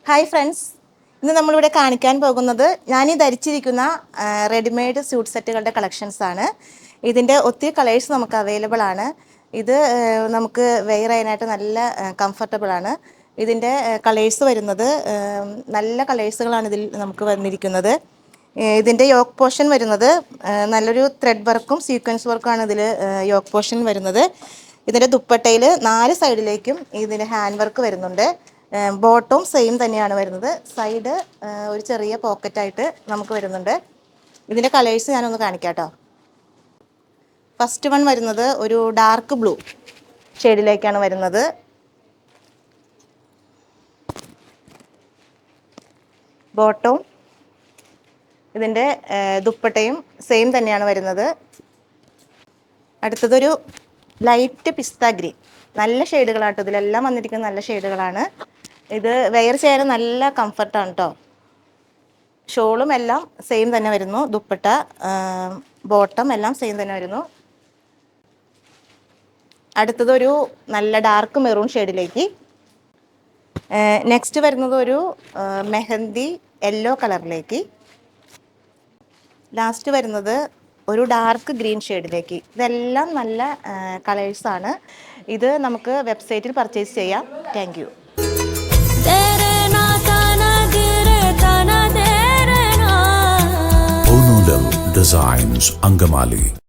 Hi friends, ഇന്ന് നമ്മളിവിടെ കാണിക്കാൻ പോകുന്നത് ഞാൻ ഈ ധരിച്ചിരിക്കുന്ന റെഡിമെയ്ഡ് സ്യൂട്ട് സെറ്റുകളുടെ കളക്ഷൻസ് ആണ്. ഇതിൻ്റെ ഒത്തിരി കളേഴ്സ് നമുക്ക് അവൈലബിൾ ആണ്. ഇത് നമുക്ക് വെയർ ചെയ്യാനായിട്ട് നല്ല കംഫർട്ടബിൾ ആണ്. ഇതിൻ്റെ കളേഴ്സ് വരുന്നത് നല്ല കളേഴ്സുകളാണ് ഇതിൽ നമുക്ക് വന്നിരിക്കുന്നത്. ഇതിൻ്റെ യോക്ക് പോർഷൻ വരുന്നത് നല്ലൊരു ത്രെഡ് വർക്കും സീക്വൻസ് വർക്കുമാണ് ഇതിൽ യോക്ക് പോർഷൻ വരുന്നത്. ഇതിൻ്റെ ദുപ്പട്ടയിൽ 4 സൈഡിലേക്കും ഇതിൻ്റെ ഹാൻഡ് വർക്ക് വരുന്നുണ്ട്. ബോട്ടവും സെയിം തന്നെയാണ് വരുന്നത്. സൈഡ് ഒരു ചെറിയ പോക്കറ്റായിട്ട് നമുക്ക് വരുന്നുണ്ട്. ഇതിൻ്റെ കളേഴ്സ് ഞാനൊന്ന് കാണിക്കാം കേട്ടോ. ഫസ്റ്റ് വൺ വരുന്നത് ഒരു ഡാർക്ക് ബ്ലൂ ഷെയ്ഡിലേക്കാണ് വരുന്നത്. ബോട്ടവും ഇതിൻ്റെ ദുപ്പട്ടയും സെയിം തന്നെയാണ് വരുന്നത്. അടുത്തതൊരു ലൈറ്റ് പിസ്ത ഗ്രീൻ. നല്ല ഷെയ്ഡുകളാട്ടോ, ഇതിലെല്ലാം വന്നിരിക്കുന്ന നല്ല ഷെയ്ഡുകളാണ്. ഇത് വെയർ ചെയ്യാൻ നല്ല കംഫർട്ടാണ് കേട്ടോ. ഷോളും എല്ലാം സെയിം തന്നെ വരുന്നു. ദുപ്പട്ട ബോട്ടം എല്ലാം സെയിം തന്നെ വരുന്നു. അടുത്തതൊരു നല്ല ഡാർക്ക് മെറൂൺ ഷെയ്ഡിലേക്ക്. നെക്സ്റ്റ് വരുന്നത് ഒരു മെഹന്തി യെല്ലോ കളറിലേക്ക്. ലാസ്റ്റ് വരുന്നത് ഒരു ഡാർക്ക് ഗ്രീൻ ഷെയ്ഡിലേക്ക്. ഇതെല്ലാം നല്ല കളേഴ്സാണ്. ഇത് നമുക്ക് വെബ്സൈറ്റിൽ പർച്ചേസ് ചെയ്യാം. Thank you. Designs Angamali.